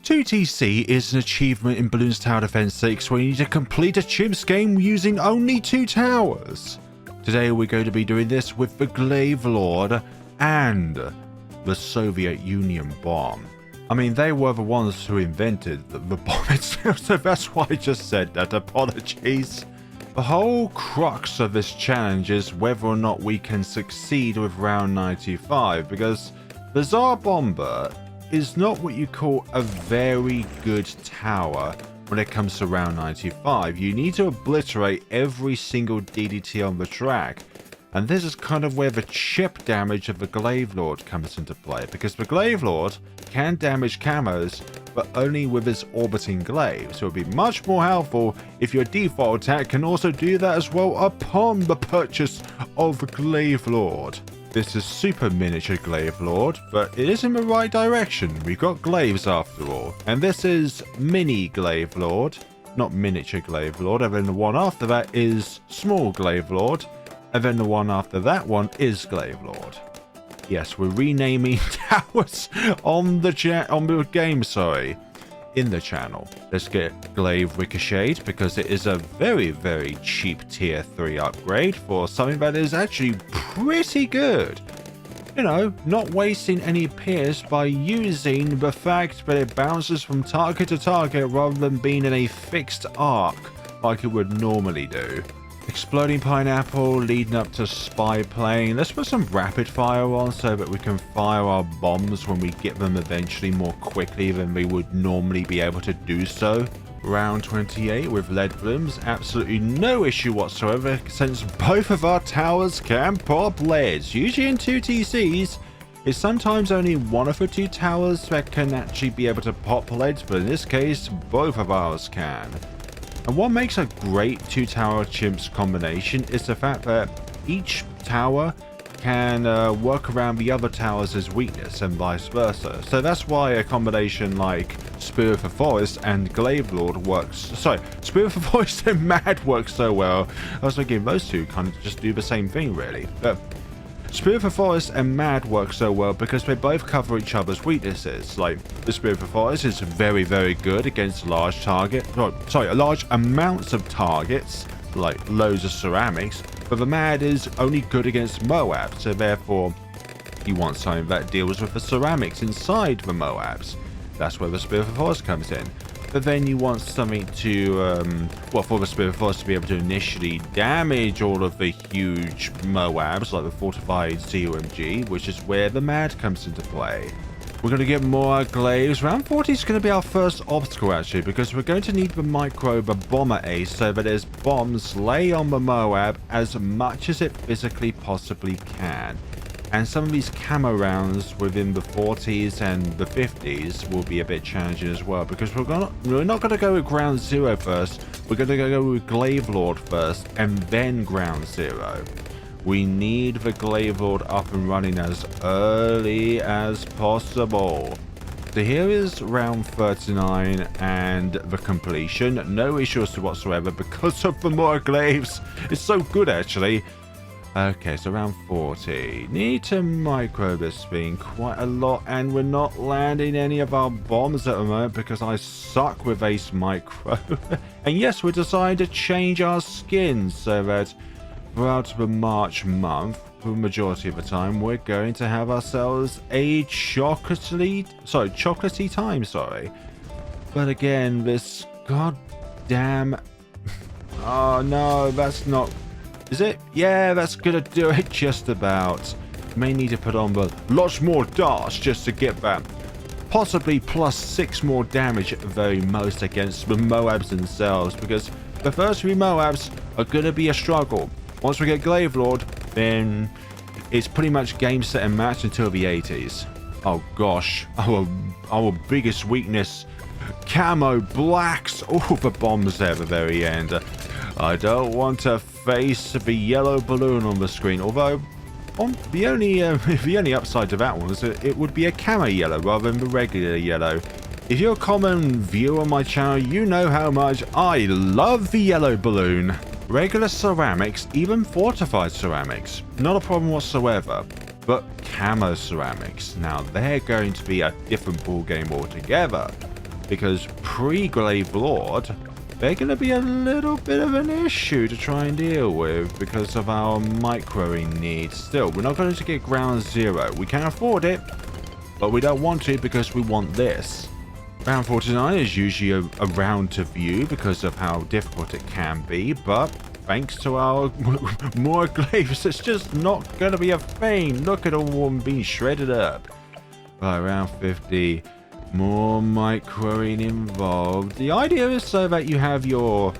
2TC is an achievement in Bloons Tower Defense 6 where you need to complete a CHIMPS game using only 2 towers. Today we're going to be doing this with the Glaive Lord and the Soviet Union bomb. I mean, they were the ones who invented the bomb itself, so that's why I just said that. Apologies. The whole crux of this challenge is whether or not we can succeed with round 95, because the Tsar Bomba is not what you call a very good tower when it comes to round 95. You need to obliterate every single DDT on the track. And this is kind of where the chip damage of the Glaive Lord comes into play, because the Glaive Lord can damage camos, but only with his orbiting glaive. So it would be much more helpful if your default attack can also do that as well upon the purchase of the Glaive Lord. This is super miniature Glaive Lord, but it is in the right direction. We've got glaives after all. And this is mini Glaive Lord, not miniature Glaive Lord. And then the one after that is small Glaive Lord. And then the one after that one is Glaive Lord. Yes, we're renaming towers on the game, in the channel. Let's get Glaive Ricocheted, because it is a very, very cheap tier 3 upgrade for something that is actually pretty good. You know, not wasting any pierce by using the fact that it bounces from target to target rather than being in a fixed arc like it would normally do. Exploding pineapple leading up to spy plane. Let's put some rapid fire on so that we can fire our bombs when we get them eventually more quickly than we would normally be able to do so. Round 28 with lead blooms. Absolutely no issue whatsoever, since both of our towers can pop leads. Usually in 2TCs, it's sometimes only one of the 2 towers that can actually be able to pop leads, but in this case, both of ours can. And what makes a great 2-tower chimps combination is the fact that each tower can work around the other tower's weakness and vice versa. So that's why a combination like Spirit of the Forest and Glaive Lord works. Sorry, Spirit of the Forest and Mad works so well. I was thinking those two kind of just do the same thing really. But Spirit of the Forest and Mad work so well because they both cover each other's weaknesses. Like, the Spirit of the Forest is very, very good against large amounts of targets, like loads of ceramics, but the Mad is only good against Moabs, so therefore you want something that deals with the ceramics inside the Moabs. That's where the Spirit of the Forest comes in. But then you want something to, for the Spirit of the Forest to be able to initially damage all of the huge Moabs, like the fortified COMG, which is where the Mad comes into play. We're going to get more glaives. Round 40 is going to be our first obstacle, actually, because we're going to need the bomber ace so that as bombs lay on the Moab as much as it physically possibly can. And some of these camo rounds within the 40s and the 50s will be a bit challenging as well, because we're not going to go with ground 0 first. We're going to go with Glaive Lord first and then ground 0. We need the Glaive Lord up and running as early as possible. So here is round 39 and the completion. No issues whatsoever because of the more glaives. It's so good actually. Okay, so round 40. Need to micro this thing quite a lot, and we're not landing any of our bombs at the moment because I suck with ace micro. And yes, we decided to change our skins so that throughout the March month, for the majority of the time, we're going to have ourselves a chocolatey time. But again, this goddamn... Oh no, that's not... Is it? Yeah, that's gonna do it just about. May need to put on the lots more darts just to get that. Possibly plus 6 more damage at the very most against the Moabs themselves, because the first 3 Moabs are gonna be a struggle. Once we get Glaive Lord, then it's pretty much game, set, and match until the 80s. Oh gosh, our biggest weakness, camo blacks. Oh, the bombs there at the very end. I don't want to face the yellow balloon on the screen, although the only upside to that one is that it would be a camo yellow rather than the regular yellow. If you're a common viewer on my channel, you know how much I love the yellow balloon. Regular ceramics, even fortified ceramics, not a problem whatsoever. But camo ceramics, now they're going to be a different ball game altogether. because pre-Glaive Lord, they're going to be a little bit of an issue to try and deal with because of our microing needs. Still, we're not going to get ground zero. We can afford it, but we don't want to because we want this. Round 49 is usually a round to view because of how difficult it can be, but thanks to our more glaives, it's just not going to be a thing. Look at all of them being shredded up. Right, round 50. More microing involved. The idea is so that you have your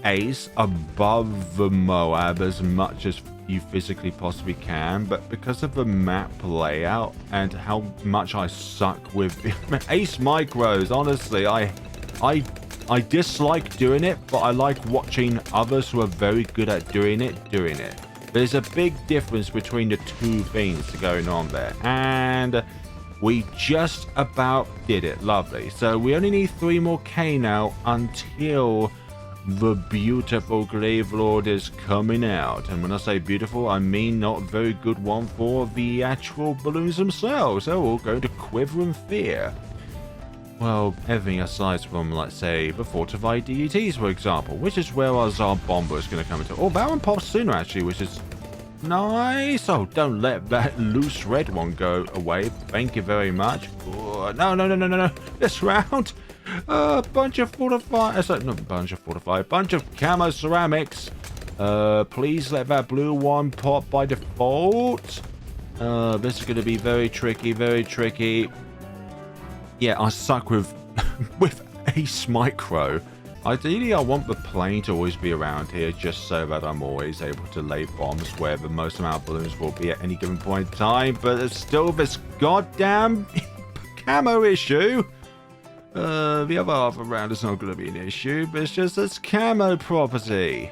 ace above the Moab as much as you physically possibly can, but because of the map layout and how much I suck with ace micros, honestly, I dislike doing it, but I like watching others who are very good at doing it. There's a big difference between the two things going on there, and we just about did it. Lovely. So we only need 3 more K now until the beautiful Glaive Lord is coming out. And when I say beautiful, I mean not a very good one for the actual balloons themselves. They're all going to quiver in fear. Well, everything aside from, let's say, the fortified DETs, for example, which is where our Tsar Bomba is going to come into. Oh, that one pops sooner, actually, which is nice. Oh, don't let that loose red one go away. Thank you very much. Oh, no. This round, a bunch of fortified, sorry, not a bunch of fortified, a bunch of camo ceramics. Please let that blue one pop by default. This is going to be very tricky. Yeah, I suck with with ace micro. Ideally, I want the plane to always be around here just so that I'm always able to lay bombs where the most amount of balloons will be at any given point in time. But it's still this goddamn camo issue. The other half around is not going to be an issue, but it's just this camo property.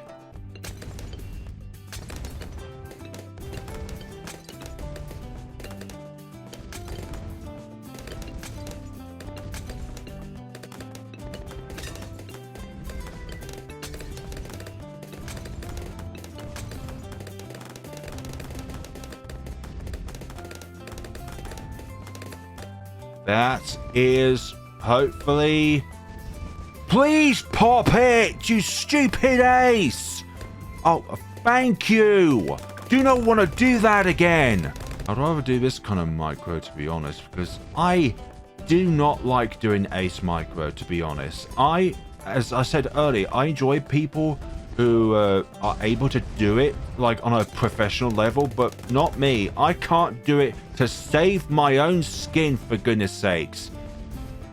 That is hopefully... Please pop it, you stupid ace! Oh, thank you! Do not want to do that again! I'd rather do this kind of micro, to be honest, because I do not like doing ace micro, to be honest. As I said earlier, I enjoy people who are able to do it like on a professional level, but not me. I can't do it to save my own skin, for goodness sakes.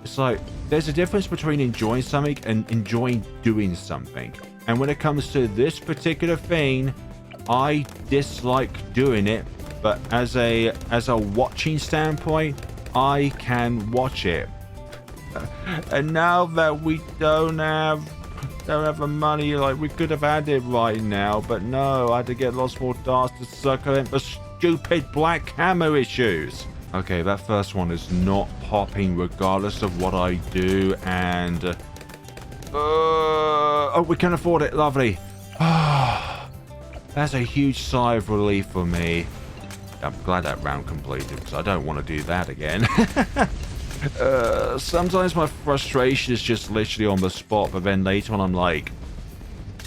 It's like there's a difference between enjoying something and enjoying doing something, and when it comes to this particular thing, I dislike doing it, but as a watching standpoint, I can watch it. And now that we don't have the money, like we could have had it right now, but no, I had to get lots more darts to circumvent the stupid black camo issues. Okay, that first one is not popping regardless of what I do, and oh, we can afford it. Lovely. That's a huge sigh of relief for me. I'm glad that round completed because I don't want to do that again. Sometimes my frustration is just literally on the spot, but then later on I'm like,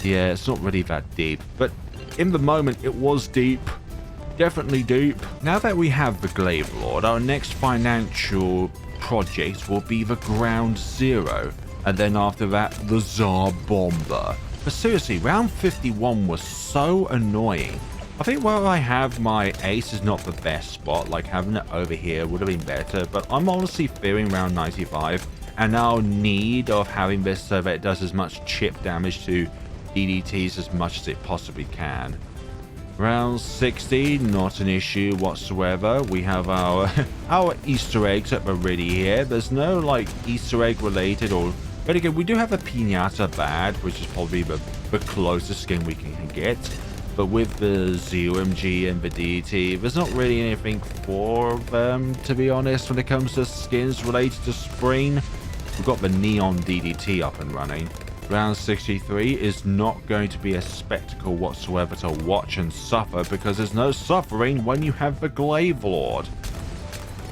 yeah, it's not really that deep. But in the moment, it was deep. Definitely deep. Now that we have the Glaive Lord, our next financial project will be the Ground Zero. And then after that, the Tsar Bomba. But seriously, round 51 was so annoying. I think where I have my ace is not the best spot, like having it over here would have been better, but I'm honestly fearing round 95 and our need of having this so that it does as much chip damage to DDTs as much as it possibly can. Round 60, not an issue whatsoever. We have our Easter eggs that were ready here. There's no like Easter egg related or... But again, we do have a Pinata Bad, which is probably the closest skin we can get. But with the ZOMG and the DT, there's not really anything for them, to be honest, when it comes to skins related to Spring. We've got the Neon DDT up and running. Round 63 is not going to be a spectacle whatsoever to watch and suffer, because there's no suffering when you have the Glaive Lord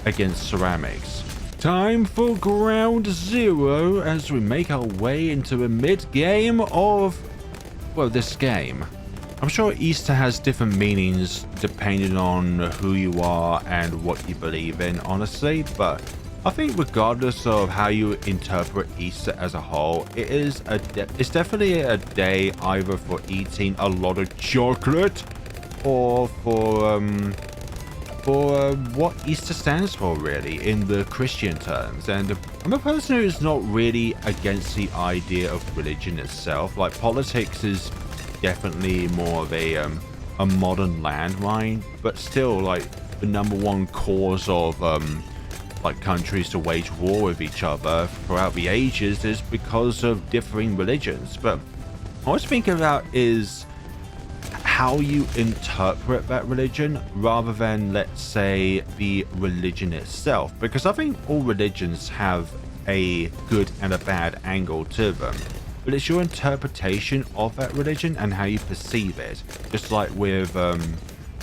against ceramics. Time for ground zero as we make our way into a mid-game of, well, this game. I'm sure Easter has different meanings depending on who you are and what you believe in, honestly, but I think regardless of how you interpret Easter as a whole, it's definitely a day either for eating a lot of chocolate or for what Easter stands for, really, in the Christian terms. And I'm a person who's not really against the idea of religion itself. Like, politics is definitely more of a modern landmine, but still, like, the #1 cause of like countries to wage war with each other throughout the ages is because of differing religions. But what I was thinking about is how you interpret that religion rather than, let's say, the religion itself, because I think all religions have a good and a bad angle to them, but it's your interpretation of that religion and how you perceive it, just like with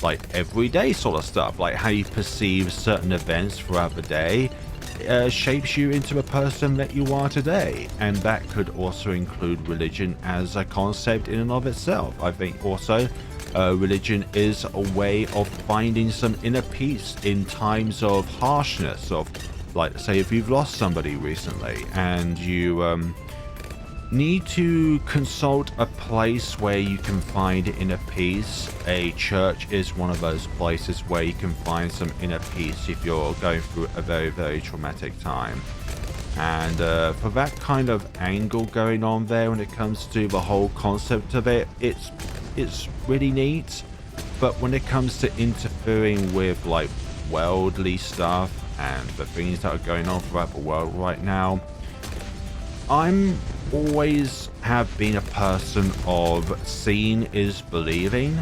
like everyday sort of stuff, like how you perceive certain events throughout the day shapes you into a person that you are today. And that could also include religion as a concept in and of itself. I think also religion is a way of finding some inner peace in times of harshness, of, like, say if you've lost somebody recently and you need to consult a place where you can find inner peace. A church is one of those places where you can find some inner peace if you're going through a very, very traumatic time. And for that kind of angle going on there when it comes to the whole concept of it, it's really neat. But when it comes to interfering with, like, worldly stuff and the things that are going on throughout the world right now, I'm always have been a person of seeing is believing,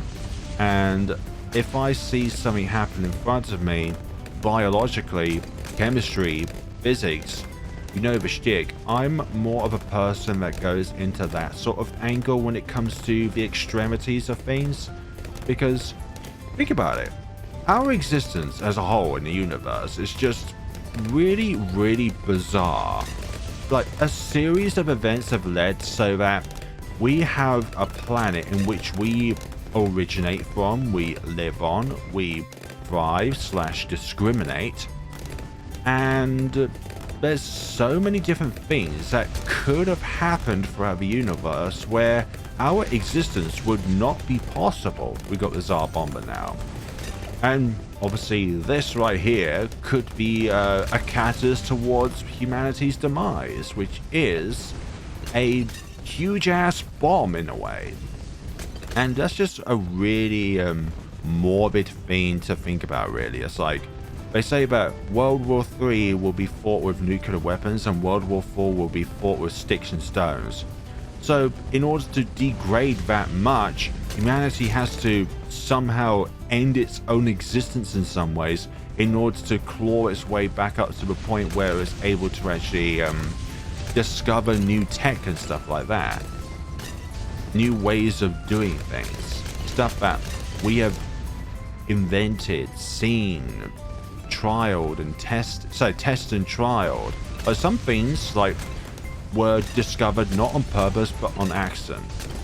and if I see something happen in front of me, biologically, chemistry, physics, you know the shtick, I'm more of a person that goes into that sort of angle when it comes to the extremities of things. Because think about it, our existence as a whole in the universe is just really, really bizarre. Like, a series of events have led so that we have a planet in which we originate from, we live on, we thrive / discriminate, and there's so many different things that could have happened throughout the universe where our existence would not be possible. We got the Tsar Bomba now. And obviously this right here could be a catalyst towards humanity's demise, which is a huge ass bomb in a way. And that's just a really morbid thing to think about, really. It's like, they say that World War III will be fought with nuclear weapons and World War IV will be fought with sticks and stones. So in order to degrade that much, humanity has to somehow end its own existence in some ways in order to claw its way back up to the point where it's able to actually discover new tech and stuff like that. New ways of doing things. Stuff that we have invented, seen, trialed and tested and trialed. But some things, like, were discovered not on purpose but on accident.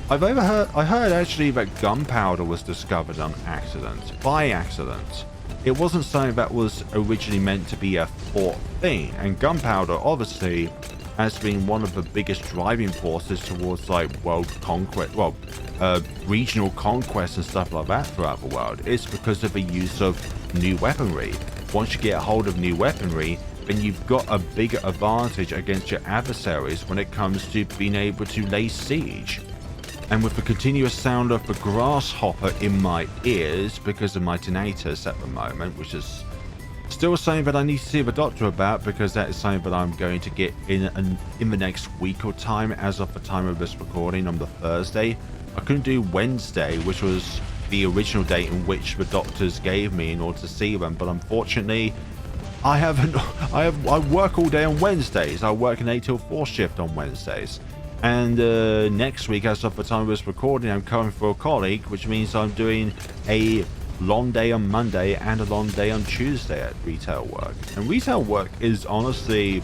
I heard actually that gunpowder was discovered on accident, by accident. It wasn't something that was originally meant to be a thought thing, and gunpowder obviously has been one of the biggest driving forces towards, like, world conquest, well, regional conquest and stuff like that throughout the world. It's because of the use of new weaponry. Once you get a hold of new weaponry, then you've got a bigger advantage against your adversaries when it comes to being able to lay siege. And with the continuous sound of the grasshopper in my ears because of my tinnitus at the moment, which is still something that I need to see the doctor about, because that is something that I'm going to get in the next week or time. As of the time of this recording on the Thursday, I couldn't do Wednesday, which was the original date in which the doctors gave me in order to see them, but unfortunately I work all day on Wednesdays. I work an 8 till 4 shift on Wednesdays. And next week, as of the time of this recording, I'm covering for a colleague, which means I'm doing a long day on Monday and a long day on Tuesday at retail work. And retail work is honestly,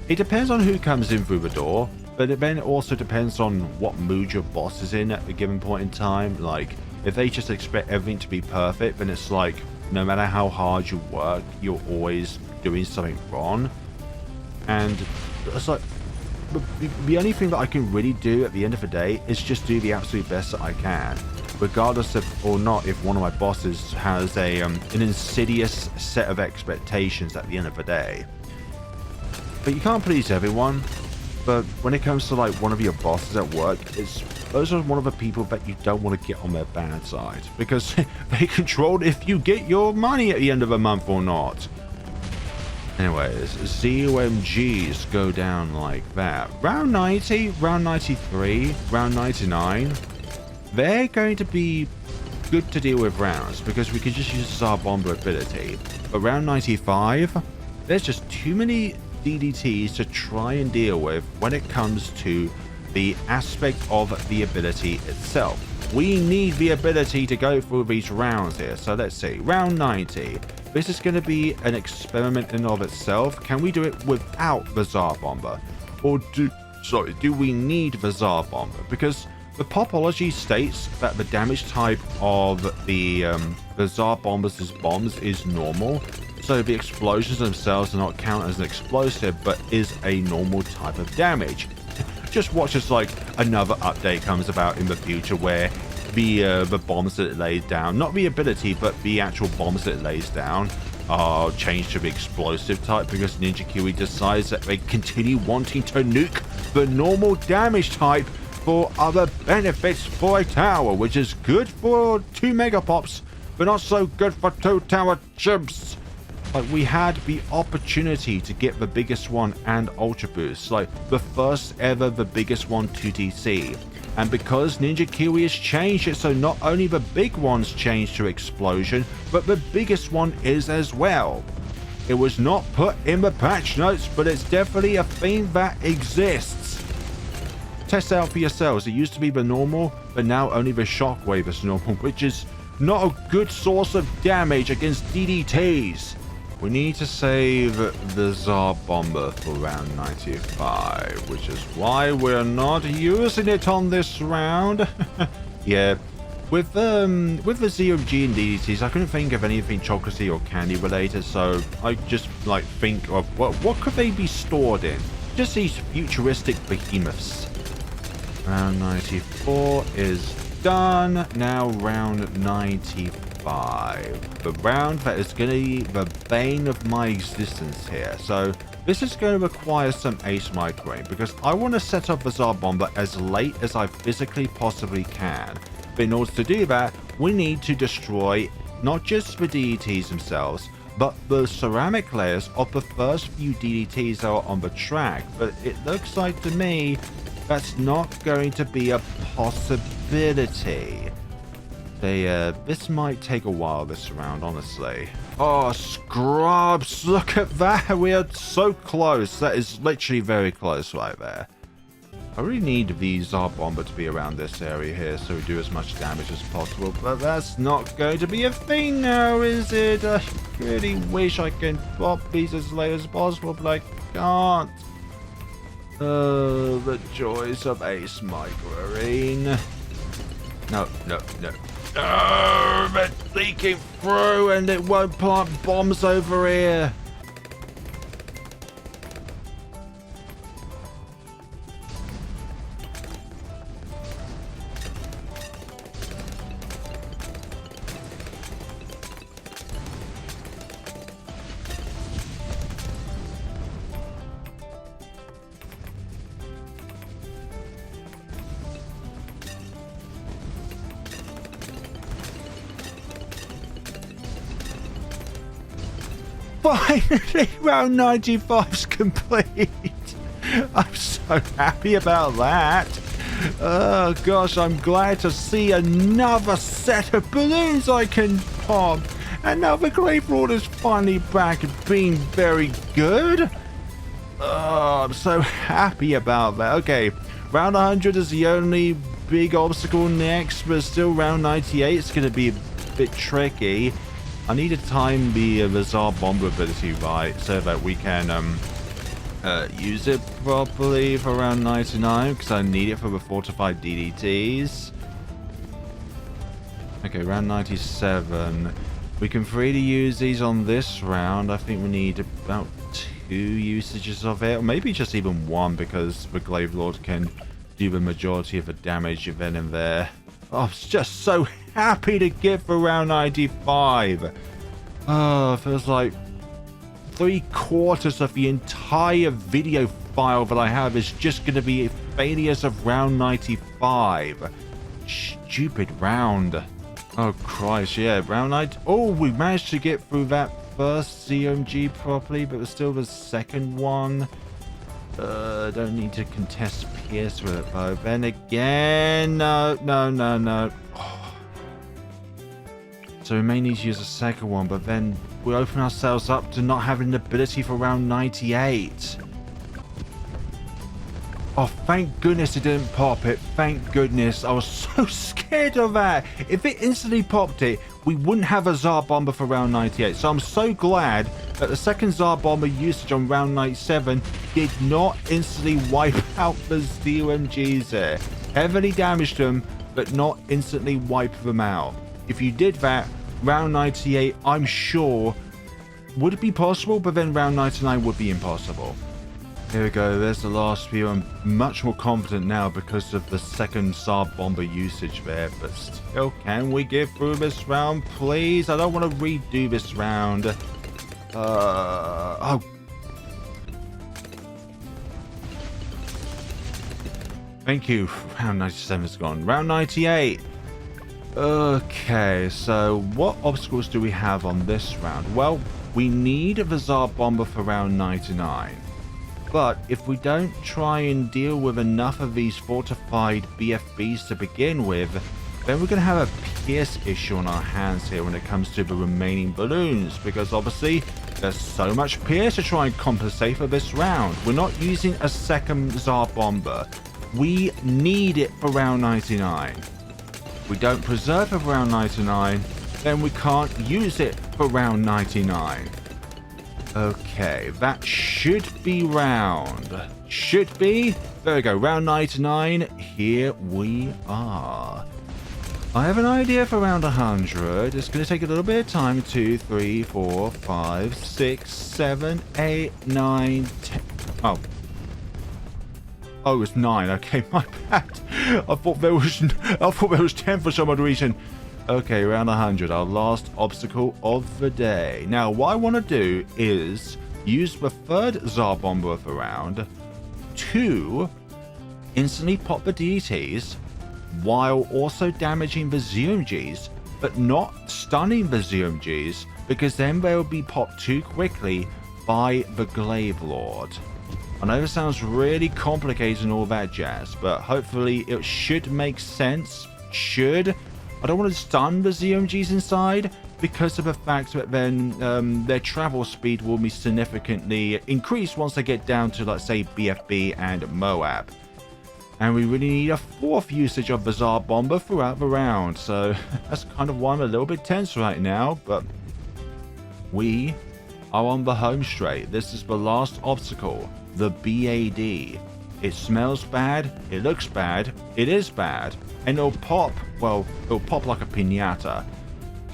it depends on who comes in through the door, but it then also depends on what mood your boss is in at a given point in time. Like, if they just expect everything to be perfect, then it's like, no matter how hard you work, you're always doing something wrong. And it's like, the only thing that I can really do at the end of the day is just do the absolute best that I can, regardless of or not if one of my bosses has an insidious set of expectations at the end of the day. But you can't please everyone. But when it comes to like one of your bosses at work, those are one of the people that you don't want to get on their bad side, because they control if you get your money at the end of the month or not. Anyways, ZOMGs go down like that. Round 90, round 93, round 99, they're going to be good to deal with rounds because we can just use Tsar Bomba ability. But round 95, there's just too many DDTs to try and deal with when it comes to the aspect of the ability itself. We need the ability to go through these rounds here. So let's see, round 90. This is going to be an experiment in and of itself. Can we do it without the Tsar Bomba? Or do we need the Tsar Bomba? Because the popology states that the damage type of the Tsar Bomba's bombs is normal. So the explosions themselves do not count as an explosive, but is a normal type of damage. Just watch as like another update comes about in the future where the bombs that it lays down, not the ability, but the actual bombs that it lays down, are changed to the explosive type because Ninja Kiwi decides that they continue wanting to nuke the normal damage type for other benefits for a tower, which is good for 2 megapops, but not so good for 2 tower chimps. Like, we had the opportunity to get the biggest one and Ultra Boost, like the first ever, the biggest one to DC. And because Ninja Kiwi has changed it, so not only the big ones changed to explosion, but the biggest one is as well. It was not put in the patch notes, but it's definitely a thing that exists. Test out for yourselves. It used to be the normal, but now only the shockwave is normal, which is not a good source of damage against DDTs. We need to save the Tsar Bomba for round 95, which is why we're not using it on this round. Yeah, with the ZOG and DDTs, I couldn't think of anything chocolatey or candy related, so I just like think of what could they be stored in? Just these futuristic behemoths. Round 94 is done. Now round 95. The round that is going to be the bane of my existence here. So this is going to require some ace microing because I want to set up the Tsar Bomba as late as I physically possibly can. But in order to do that, we need to destroy not just the DDTs themselves, but the ceramic layers of the first few DDTs that are on the track. But it looks like to me that's not going to be a possibility. This might take a while this round, honestly. Oh, scrubs, look at that. We are so close. That is literally very close right there. I really need the Tsar Bomba to be around this area here so we do as much damage as possible, but that's not going to be a thing now, is it? I really wish I can pop these as late as possible, but I can't. Oh, the joys of ace microing. No. Oh, it's leaking through and it won't plant bombs over here. Finally, round 95's complete. I'm so happy about that. Oh gosh, I'm glad to see another set of balloons I can pop. And now the Glaive Lord is finally back and being very good. Oh, I'm so happy about that. Okay, round 100 is the only big obstacle next, but still round 98 is going to be bit tricky. I need to time the Tsar Bomba ability right so that we can use it properly for round 99 because I need it for the fortified DDTs. Okay, round 97. We can freely use these on this round. I think we need about 2 usages of it, or maybe just even 1 because the Glaive Lord can do the majority of the damage then and there. Oh, I'm just so happy to get for round 95. Oh, feels like 3/4 of the entire video file that I have is just going to be failures of round 95. Stupid round. Oh, Christ, yeah, round 9. Oh, we managed to get through that first CMG properly, but there's still the second one. Don't need to contest Pierce with it, though. Then again, no. Oh. So we may need to use a second one, but then we open ourselves up to not having the ability for round 98. Oh, thank goodness it didn't pop it. Thank goodness. I was so scared of that. If it instantly popped it, we wouldn't have a Tsar Bomba for round 98. So I'm so glad that the second Tsar Bomba usage on round 97 did not instantly wipe out the DMGs there. Heavily damaged them, but not instantly wipe them out. If you did that, round 98, I'm sure, would it be possible, but then round 99 would be impossible. Here we go, there's the last few. I'm much more confident now because of the second Tsar Bomba usage there, but still, can we get through this round, please? I don't want to redo this round. Oh. Thank you. Round 97 is gone. Round 98. Okay, so what obstacles do we have on this round? Well, we need the Tsar Bomba for round 99. But if we don't try and deal with enough of these fortified BFBs to begin with, then we're going to have a Pierce issue on our hands here when it comes to the remaining balloons, because obviously there's so much Pierce to try and compensate for this round. We're not using a second Tsar Bomba. We need it for round 99. If we don't preserve it for round 99, then we can't use it for round 99. Okay, that should be round. Should be. There we go, round 99. Here we are. I have an idea for round 100. It's going to take a little bit of time. 2, 3, 4, 5, 6, 7, 8, 9, 10. Oh, it's 9. Okay, my bad. I thought there was 10 for some odd reason. Okay, round 100, our last obstacle of the day. Now, what I want to do is use the third Tsar Bomba of the round to instantly pop the DDTs while also damaging the ZMGs, but not stunning the ZMGs, because then they will be popped too quickly by the Glaive Lord. I know this sounds really complicated and all that jazz, but hopefully it should make sense. I don't want to stun the ZMGs inside because of the fact that then their travel speed will be significantly increased once they get down to, let's say, BFB and Moab. And we really need a fourth usage of the Tsar Bomba throughout the round. So that's kind of why I'm a little bit tense right now. But we are on the home straight. This is the last obstacle, the BAD. It smells bad, it looks bad, it is bad, and it'll pop, well, it'll pop like a piñata.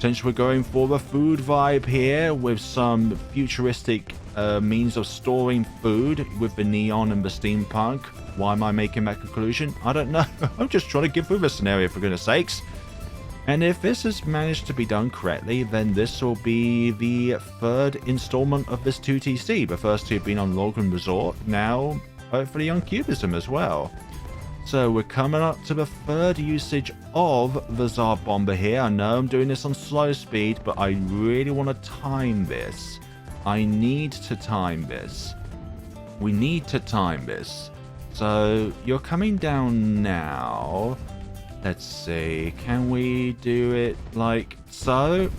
Since we're going for the food vibe here with some futuristic means of storing food with the neon and the steampunk, why am I making that conclusion? I don't know. I'm just trying to get through the scenario, for goodness sakes. And if this has managed to be done correctly, then this will be the third installment of this 2TC. The first two have been on Logan Resort, now hopefully on Cubism as well. So we're coming up to the third usage of the Tsar Bomba here. I know I'm doing this on slow speed, but I really want to time this. I need to time this. We need to time this. So you're coming down now. Let's see. Can we do it like so?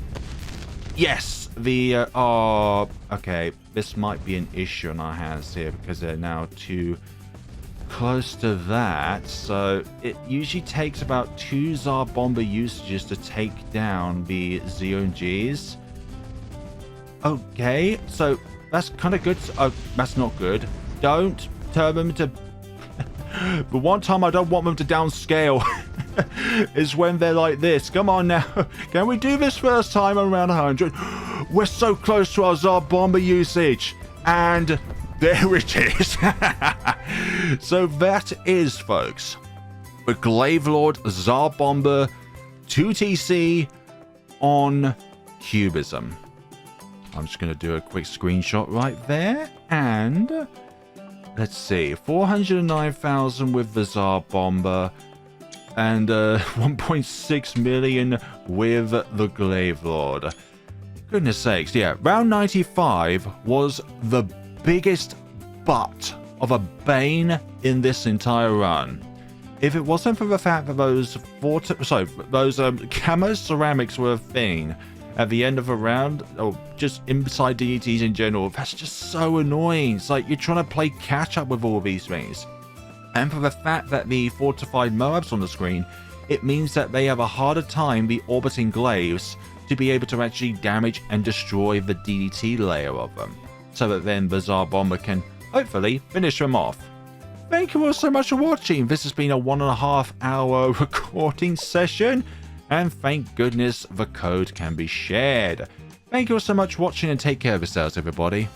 Yes! Okay. This might be an issue on our hands here because they're now too close to that. So it usually takes about 2 Tsar Bomba usages to take down the ZOGs. Okay, so that's kind of good. Oh, that's not good. Don't turn them to... The one time I don't want them to downscale is when they're like this. Come on now. Can we do this first time around 100? We're so close to our Tsar Bomba usage. And there it is. So that is, folks, the Glaive Lord Tsar Bomba 2TC on Cubism. I'm just going to do a quick screenshot right there. And let's see. 409,000 with the Tsar Bomba. And 1.6 million with the Glaive Lord. Goodness sakes, yeah. Round 95 was the biggest butt of a bane in this entire run. If it wasn't for the fact that those camo ceramics were a thing at the end of a round, or just inside deities in general, that's just so annoying. It's like you're trying to play catch up with all these things. And for the fact that the fortified Moabs on the screen, it means that they have a harder time, the orbiting glaives, to be able to actually damage and destroy the DDT layer of them, so that then the Tsar Bomba can hopefully finish them off. Thank you all so much for watching. This has been a 1.5 hour recording session, and thank goodness the code can be shared. Thank you all so much for watching, and take care of yourselves, everybody.